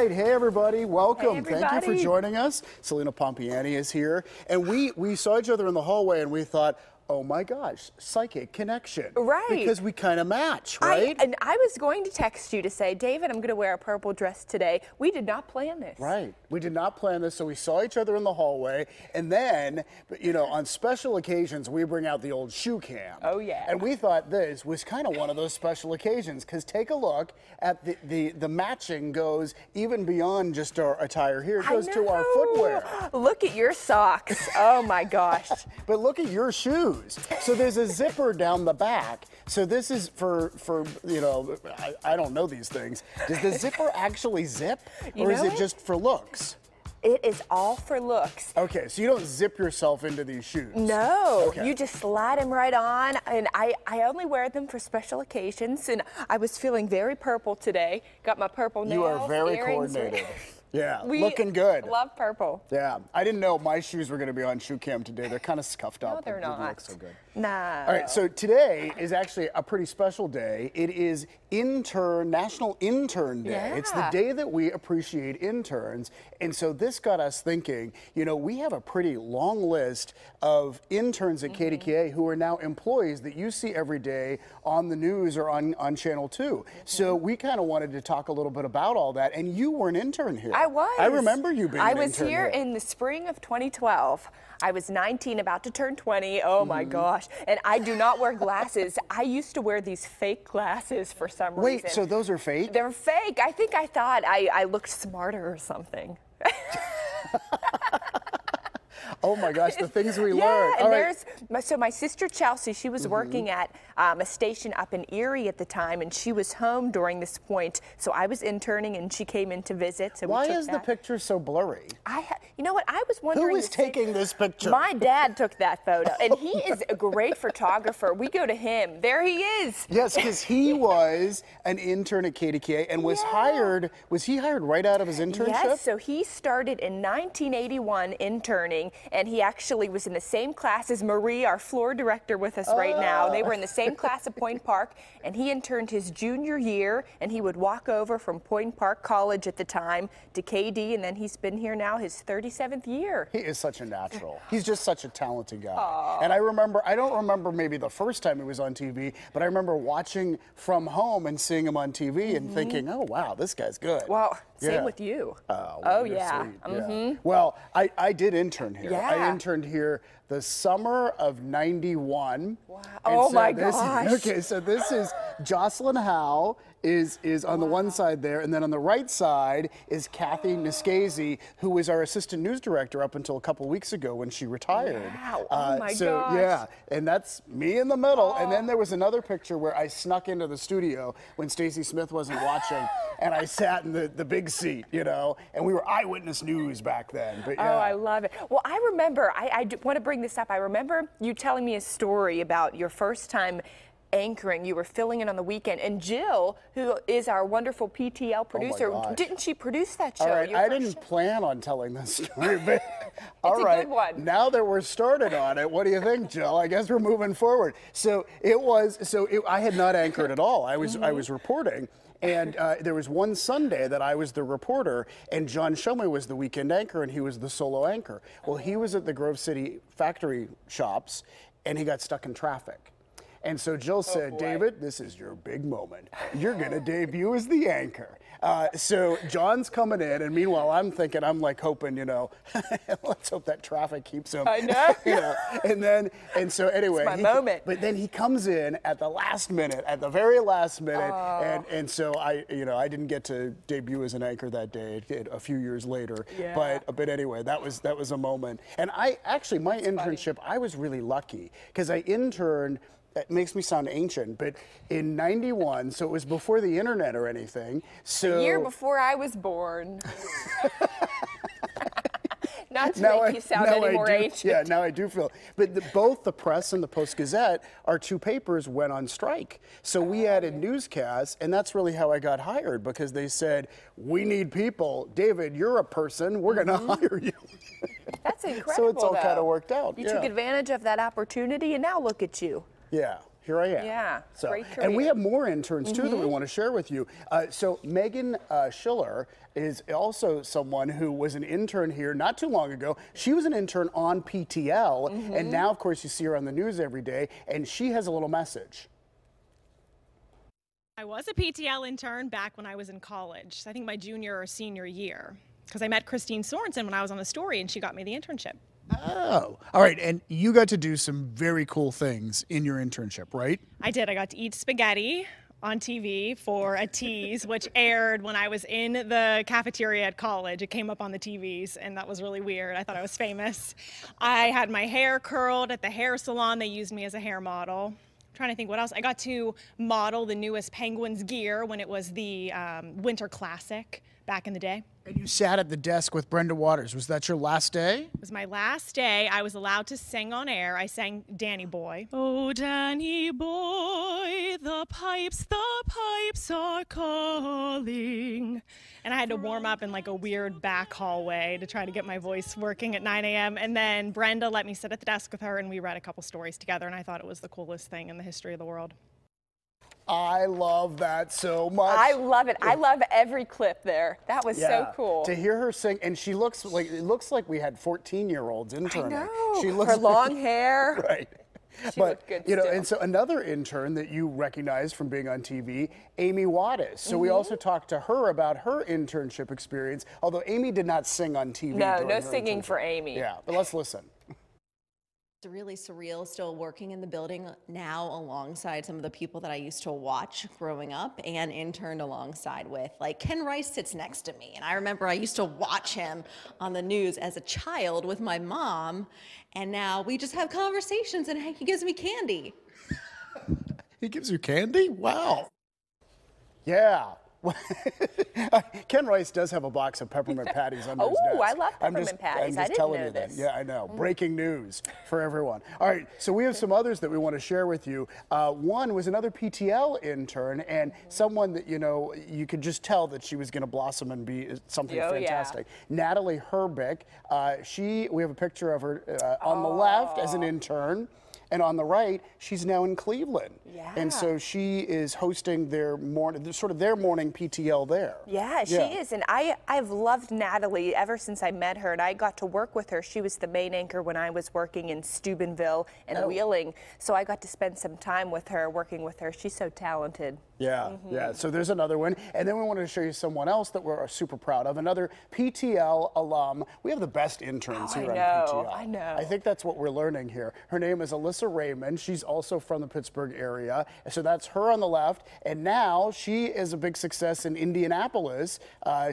right, hey everybody, welcome. Hey, Thank you for joining us. Celina Pompeani is here, and we saw each other in the hallway, and we thought, oh my gosh, psychic connection. Right. Because we kind of match, right? And I was going to text you to say, David, I'm going to wear a purple dress today. We did not plan this. Right. We did not plan this, so we saw each other in the hallway, and then, you know, on special occasions, we bring out the old shoe cam. Oh, yeah. And we thought this was kind of one of those special occasions, because take a look at the matching goes even beyond just our attire here. It goes to our footwear. Look at your socks. Oh, my gosh. But look at your shoes. So there's a zipper down the back. So this is for you know, I don't know these things. Does the zipper actually zip? Or is it just for looks? It is all for looks. Okay, so you don't zip yourself into these shoes? No, okay. You just slide them right on, and I only wear them for special occasions, and I was feeling very purple today. Got my purple nails, You are very earrings. coordinated. Yeah, We looking good. Love purple. Yeah, I didn't know my shoes were going to be on shoe cam today. They're kind of scuffed up. No, they're not. They look so good. Nah. All right, so today is actually a pretty special day. It is National Intern Day. Yeah. It's the day that we appreciate interns. And so this got us thinking, you know, we have a pretty long list of interns at KDKA who are now employees that you see every day on the news or on Channel 2. So we kind of wanted to talk a little bit about all that. And you were an intern here. I was. I remember you being an intern. I was here in the spring of 2012. I was 19, about to turn 20. Oh my gosh. And I do not wear glasses. I used to wear these fake glasses for some reason. Wait, so those are fake? They're fake. I think I thought I looked smarter or something. Oh my gosh, the things we yeah, learned. And so my sister Chelsea, she was working at a station up in Erie at the time, and she was home during this point. So I was interning, and she came in to visit. So why is the picture so blurry? You know what? I was wondering. Who is taking this picture? My dad took that photo, and he is a great photographer. We go to him. There he is. Yes, because he was an intern at KDKA and was hired. Was he hired right out of his internship? Yes. So he started in 1981 interning. And he actually was in the same class as Marie, our floor director, with us right now. They were in the same class at Point Park, and he interned his junior year, and he would walk over from Point Park College at the time to KD, and then he's been here now his 37th year. He is such a natural. He's just such a talented guy. Aww. And I don't remember maybe the first time he was on TV, but I remember watching from home and seeing him on TV and thinking, oh, wow, this guy's good. Well, same with you. Oh, yeah. Yeah. Well, I did intern here. Yeah. I interned here the summer of '91. Wow. Oh my gosh. Okay, so this is Jocelyn Howe is on the one side there, and then on the right side is Kathy Niskasi, who was our assistant news director up until a couple weeks ago when she retired. Wow. Oh my gosh. Yeah, and that's me in the middle. And then there was another picture where I snuck into the studio when Stacey Smith wasn't watching, and I sat in the big seat, you know, and we were eyewitness news back then. But yeah. Oh, I love it. Well, I remember, I want to bring this up. I remember you telling me a story about your first time anchoring. You were filling in on the weekend, and Jill, who is our wonderful PTL producer, didn't she produce that show? All right, I didn't plan on telling this story, but all a right, good one. Now that we're started on it, what do you think, Jill? I guess we're moving forward. I had not anchored at all. I was reporting. And there was one Sunday that I was the reporter, and John Shumway was the weekend anchor, and he was the solo anchor. Well, he was at the Grove City factory shops, and he got stuck in traffic. And so Jill said, David, this is your big moment. You're going to debut as the anchor. So John's coming in, and meanwhile, I'm hoping, you know, let's hope that traffic keeps him. I know. You know, and so anyway. It's my moment. But then he comes in at the last minute, at the very last minute, and so I didn't get to debut as an anchor that day, a few years later. Yeah. But anyway, that was a moment. And my internship, I was really lucky because I interned. That makes me sound ancient, but in '91, so it was before the internet or anything. So a year before I was born. Not to make you sound any more ancient. Yeah, now I do feel. But both the Press and the Post-Gazette, our two papers, went on strike. So we added newscasts, and that's really how I got hired, because they said, we need people. David, you're a person. We're going to hire you. That's incredible, So it's all kind of worked out. You took advantage of that opportunity, and now look at you. Yeah. here I am. Yeah, so, great career. and we have more interns too that we want to share with you. So Megan Schiller is also someone who was an intern here not too long ago. She was an intern on PTL, and now, of course, you see her on the news every day, and she has a little message. I was a PTL intern back when I was in college, I think my junior or senior year, because I met Christine Sorensen when I was on the story, and she got me the internship. Oh, all right. And you got to do some very cool things in your internship, right? I did. I got to eat spaghetti on TV for a tease, which aired when I was in the cafeteria at college. It came up on the TVs, and that was really weird. I thought I was famous. I had my hair curled at the hair salon. They used me as a hair model. I'm trying to think what else. I got to model the newest Penguins gear when it was the Winter Classic back in the day. And you sat at the desk with Brenda Waters. Was that your last day? It was my last day. I was allowed to sing on air. I sang Danny Boy. Oh, Danny Boy, the pipes are calling. And I had to warm up in like a weird back hallway to try to get my voice working at 9 a.m. And then Brenda let me sit at the desk with her, and we read a couple stories together, and I thought it was the coolest thing in the history of the world. I love that so much. I love it. I love every clip there. That was so cool. To hear her sing, and she looks like, it looks like we had 14-year-olds interning. I know. She looks her long hair. Right. She looked good you know, still. and so another intern that you recognize from being on TV, Amy Wattis. So we also talked to her about her internship experience, although Amy did not sing on TV. No during her singing internship. for Amy. Yeah, but let's listen. It's really surreal still working in the building now alongside some of the people that I used to watch growing up and interned alongside with. Like Ken Rice sits next to me, and I remember I used to watch him on the news as a child with my mom, and now we just have conversations and he gives me candy. He gives you candy? Wow. Yeah. Ken Rice does have a box of peppermint patties under his desk. I love peppermint patties. I'm I just didn't telling know you that. this. Yeah, I know. Breaking news for everyone. All right, so we have some others that we want to share with you. One was another PTL intern, and someone that, you know, you could just tell that she was going to blossom and be something fantastic. Natalie Herbick. We have a picture of her on the left as an intern. And on the right, she's now in Cleveland. Yeah. And so she is hosting their morning PTL there. Yeah, she is. And I've loved Natalie ever since I met her, and I got to work with her. She was the main anchor when I was working in Steubenville and Wheeling. So I got to spend some time with her, working with her. She's so talented. Yeah, yeah. So there's another one. And then we wanted to show you someone else that we're super proud of, another PTL alum. We have the best interns here on PTL. I know. I think that's what we're learning here. Her name is Alyssa Raymond. She's also from the Pittsburgh area. So that's her on the left. And now she is a big success in Indianapolis.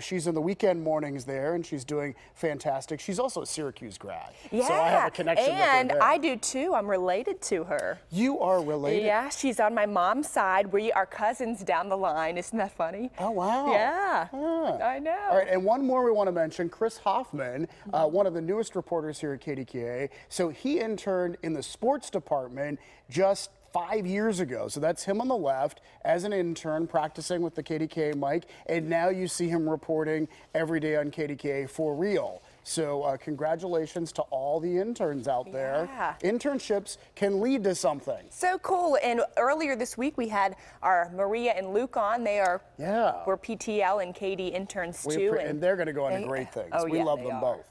She's in the weekend mornings there, and she's doing fantastic. She's also a Syracuse grad. Yeah, so I have a connection with her and there. I do too. I'm related to her. You are related? Yeah, she's on my mom's side. We are cousins down the line. Isn't that funny? Oh, wow. Yeah, I know. All right, and one more we want to mention, Chris Hoffman, one of the newest reporters here at KDKA. So he interned in the sports department just 5 years ago. So that's him on the left as an intern practicing with the KDKA mic. And now you see him reporting every day on KDKA for real. So congratulations to all the interns out there. Internships can lead to something. So cool. And earlier this week we had our Maria and Luke on. They are were PTL and KD interns too. And they're going to go on to great things. Oh, we love them both.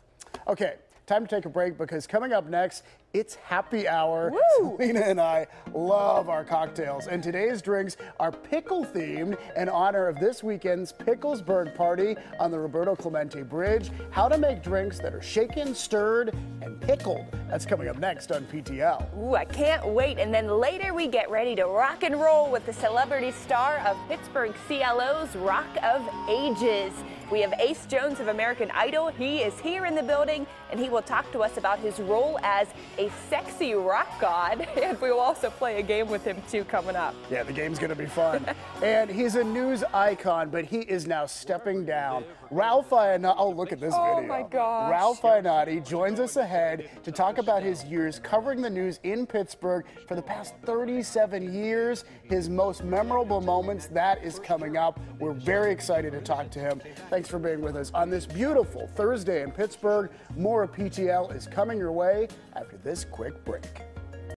Okay, time to take a break because coming up next, it's happy hour. Celina and I love our cocktails, and today's drinks are pickle themed in honor of this weekend's Picklesburg party on the Roberto Clemente Bridge. How to make drinks that are shaken, stirred, and pickled. That's coming up next on PTL. Ooh, I can't wait. And then later we get ready to rock and roll with the celebrity star of Pittsburgh CLO's Rock of Ages. We have Ace Jones of American Idol. He is here in the building, and he will talk to us about his role as a sexy rock god. And we will also play a game with him, too, coming up. Yeah, the game's going to be fun. And he's a news icon, but he is now stepping down. Ralph Iannotti, oh, look at this video. Oh, my gosh. Ralph Iannotti joins us ahead to talk about his years covering the news in Pittsburgh for the past 37 years. His most memorable moments, that is coming up. We're very excited to talk to him. Thanks for being with us on this beautiful Thursday in Pittsburgh. More of PTL is coming your way after this quick break.